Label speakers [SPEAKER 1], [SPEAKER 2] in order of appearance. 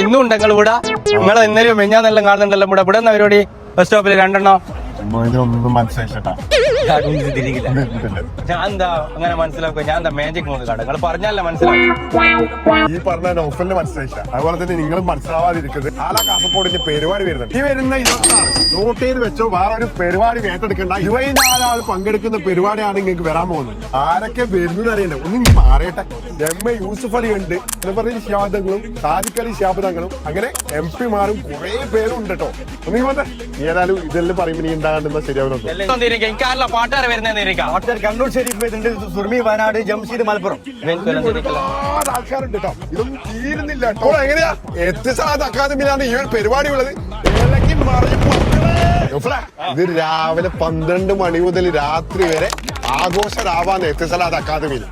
[SPEAKER 1] ഇന്നും ഉണ്ട് നിങ്ങൾ ഇവിടെ. നിങ്ങൾ ഇന്നലെയും മെഞ്ഞാന്നെല്ലാം കാണുന്നുണ്ടല്ലോ ഇവിടെ. ഇവിടെ നിന്ന് പരിപാടി ബസ് സ്റ്റോപ്പിൽ രണ്ടെണ്ണം.
[SPEAKER 2] ഒന്നും മനസ്സിലായിട്ടാ
[SPEAKER 1] ഞാൻ എന്താ അങ്ങനെ മനസ്സിലാക്കുക? ഞാൻ എന്താ മാജിക് മൂന്ന് കട നിങ്ങൾ പറഞ്ഞാലേ മനസ്സിലാവും.
[SPEAKER 2] ഈ പറഞ്ഞ നൗഫലിന് മനസ്സിലായില്ല. അതുപോലെ തന്നെ നിങ്ങൾ മനസ്സിലാവാതിരിക്കുന്നത് ആലാ കാസർഗോഡിന്റെ പരിപാടി വരുന്നുണ്ട്. ഈ വരുന്ന 26 നോട്ട് ചെയ്ത് വെച്ചോ. വേറെ ഒരു പരിപാടി ഏറ്റെടുക്കണ്ട. 24 ആൾ പങ്കെടുക്കുന്ന പരിപാടിയാണ് നിങ്ങൾക്ക് വരാൻ പോകുന്നത്. ആരൊക്കെ വരുന്നത് അറിയണ്ടേ? ഒന്ന് ഇനി മാറിയട്ടെ. എം എ യൂസുഫ് അലി ഉണ്ട്, പറഞ്ഞ ശാബ്ദങ്ങളും സാദിഖ് അലി ശാബ്ദങ്ങളും, അങ്ങനെ MP മാരും കുറെ പേരും ഉണ്ട് കേട്ടോ. ഒന്നും പറഞ്ഞ ഏതായാലും ഇതെല്ലാം പറയുമ്പോൾ നീ ഉണ്ടാകേണ്ടുന്ന ശരിയാവുന്നുണ്ടോ?
[SPEAKER 1] പാട്ടുകാർ വരുന്നേക്കാം.
[SPEAKER 3] കണ്ണൂർ ഷെരീഫ് വരുന്നുണ്ട്, സുർമി വയനാട്, ജംഷീദ് മലപ്പുറം.
[SPEAKER 2] ആൾക്കാരുണ്ട് കേട്ടോ. ഇതൊന്നും തീരുന്നില്ല കേട്ടോ. എങ്ങനെയാ എത്തിസാദ് അക്കാദമിയിലാണ് ഈ ഒരു പരിപാടി ഉള്ളത്. ഇത് രാവിലെ 12 മണി മുതൽ രാത്രി വരെ ആഘോഷ രാവാന്ന് എത്തിസലാദ് അക്കാദമിയിൽ.